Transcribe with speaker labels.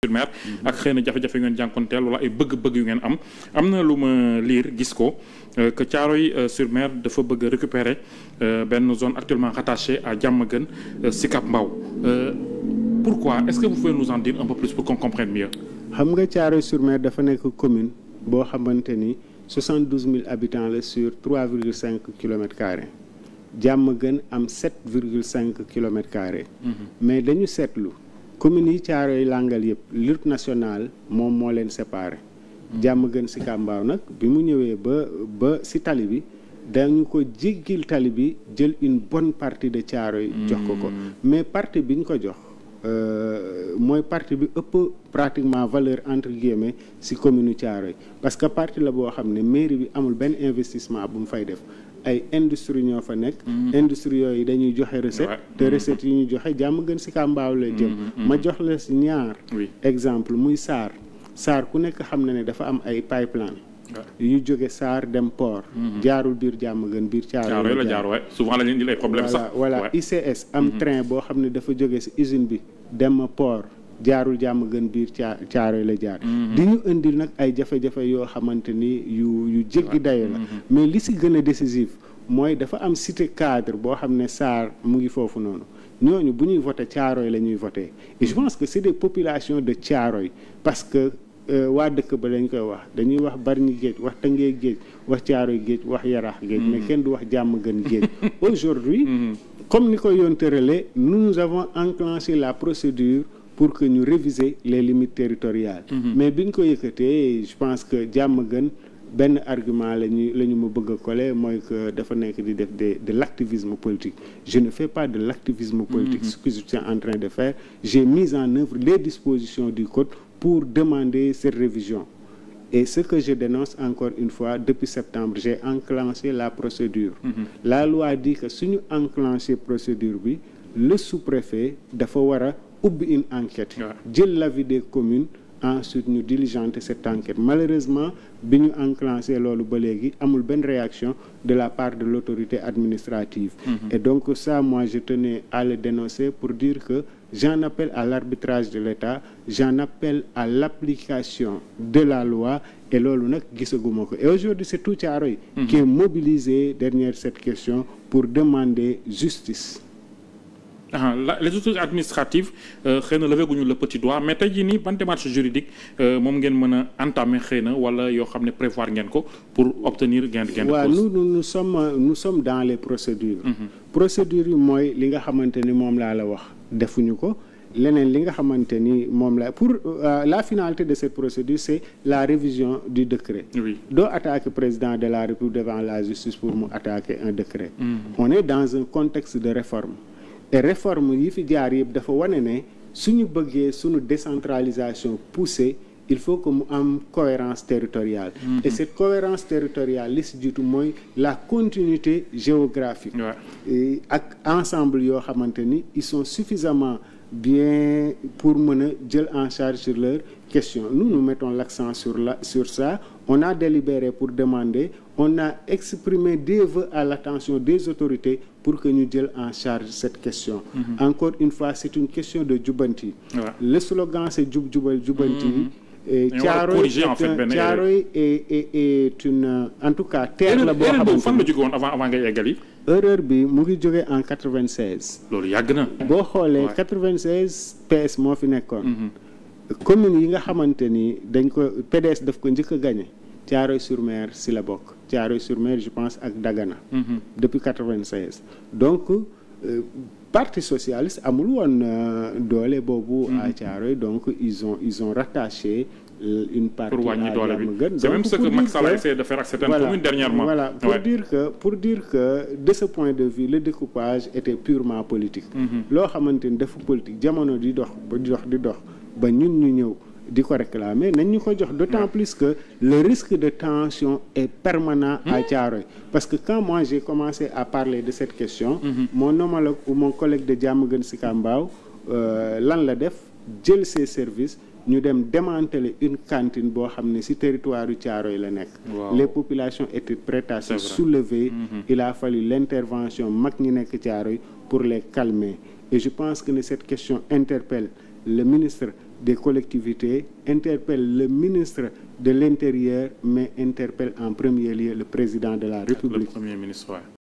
Speaker 1: sur Mer ak xëy na jafe-jafe yu ngeen jànkonteel wala ay bëgg-bëgg yu ngeen am na lu ma lire gis ko que Thiaroye sur Mer dafa bëgg a récupérer benn zone actuellement rattachée à Diamaguène Sicap Mbao pourquoi est-ce que vous pouvez nous en dire un peu plus pour qu'on comprenne mieux.
Speaker 2: xam nga Thiaroye sur Mer dafa nekk commune boo xamante ni 72 000 habitants la sur 3,5 kilomètres carrés Diamaguène am 7,5 kilomètres carrés. mais dañu seetlu communes yi Thiaroye langal yëpp route nationale moom moo leen séparé. Diamaguène Sicap Mbao nag bi mu ñëwee ba si tali bi dañu ko jéggil tali bi jël une bonne partie de Thiaroye jox ko mais partie bi ñu ko jox mooy partie bi ëpp pratiquement valeur entre guillemets si commune Thiaroye parce que partie la boo xam ne mairie bi amul benn investissement bu mu fay def ay industrie ñoo fa nekk industrie yooyu dañuy joxe recette te recettes yi ñu joxe Diamaguène Sicap Mbao la jëm ma jox la si ñaar exemple muy Sarr ku nekk xam na ne dafa am ay pipeline yu jóge Sarr dem port jaarul biir Diamaguène biir Thiaroye la jaar
Speaker 1: souvent la ñu indil ay problème sax
Speaker 2: voilà ICS am train boo xam ne dafa jóge si usine bi dem port jaarul Diamaguène biir Thiaroye la jaar di ñu indil nag ay jafe-jafe yoo xamante ni yu jéggi dayo la mais li si gën a décisif mooy dafa am cité cadre boo xam ne Sarr mu ngi foofu noonu ñooñu bu ñuy voté Thiaroye la ñuy voté et je pense que c'est des populations de Thiaroye parce que waa dëkk ba dañ koy wax dañuy wax Bargny géej wax Tëngéej géej wax Thiaroye géej wax Yarax géej mais kenn du wax Diamaguène géej aujourd'hui comme ni ko yoon tëralee nous avons enclenché la procédure pour que ñu réviser les limites territoriales mais biñ ko yëkkatee je pense que Diamaguène benn argument la ñu ma bëgg a coller mooy que dafa nekk di def de l'activisme politique je ne fais pas de l'activisme politique ce que je suis en train de faire j'ai mis en œuvre les dispositions du code pour demander cette révision et ce que je dénonce encore une fois depuis septembre j'ai enclenché la procédure la loi dit que suñu enclenché procédure bi le sous-préfet dafa war a ubbi une enquête jël l'avis des communes ensuite ñu diligenter cette enquête malheureusement bi ñu enclenché loolu ba léegi amul benn réaction de la part de l'autorité administrative et donc ça moi je tenais à le dénoncer pour dire que j'en appelle à l'arbitrage de l'État j'en appelle à l'application de la loi et loolu nag gisaguma ko et aujourd'hui c'est tout Thiaroye qui est mobilisé derrière cette question pour demander justice.
Speaker 1: Les autorités administratives xëy na levé guñu le petit doigt mais tey jii nii ban démarche juridique moom ngeen mën a entamer xëy na wala yoo xam ne prévoir ngeen ko pour obtenir gain de cause.
Speaker 2: waaw nous sommes dans les procédures. procédures yi mooy li nga xamante ni moom laa la wax defuñu ko leneen li nga xamante ni moom la pour la finalité de cette procédure c'est la révision du décret. doo attaquer président de la République devant la justice pour mu attaquer un décret. On est dans un contexte de réforme. et réforme yi fi jaar yëpp dafa wane ne suñu bëggee suñu décentralisation poussée il faut que mu am cohérence territoriale et cette cohérence territoriale li si jiitu mooy la continuité géographique ak ensemble yoo xamante ni ils sont suffisamment bien pour mën a jël en charge sur leurs questions nous mettons l'accent sur ça on a délibéré pour demander on a exprimé des vœux à l'attention des autorités pour que ñu jël en charge cette question encore une fois c'est une question de jubanti le slogan c'est jub jubal jubanti Thiaroye est une en tout cas terre la boo xamante
Speaker 1: fan la jóge woon avant ngay eggali
Speaker 2: erreur bi mu ngi jóge en 96
Speaker 1: loolu yàgg na
Speaker 2: boo xoolee 96 PS moo fi nekkoon commune yi nga xamante ni dañ ko PDS daf ko njëkk a gagné Thiaroye sur Mer si la bokk Thiaroye sur Mer je pense ak Dagana depuis 96 donc parti socialiste amul woon doole boobu à Thiaroye donc ils ont rattaché une partie
Speaker 1: pour wàññi doole bi
Speaker 2: Diamaguène.
Speaker 1: C'est même ce que Macky Sall a essayé de faire avec certaines communes dernièrement.
Speaker 2: Voilà, pour dire que de ce point de vue le découpage était purement politique. loo xamante ni dafa politique jamono di dox ba ñun ñu ñëw di ko réclamer nañ ñu ko jox d'autant plus que le risque de tension est permanent à Thiaroye parce que quand moi j'ai commencé à parler de cette question mon homologue ou mon collègue de Diamaguène Sicap Mbao lan la def jël ses services ñu dem démanteler une cantine boo xam ne ci territoire yu Thiaroye la nekk les populations étaient prêtes à se soulever il a fallu l'intervention mag ñi nekk Thiaroye pour les calmer et je pense que cette question interpelle le ministre des collectivités, interpelle le ministre de l'Intérieur, mais interpelle en premier lieu le président de la République.
Speaker 1: Le premier ministre, ouais.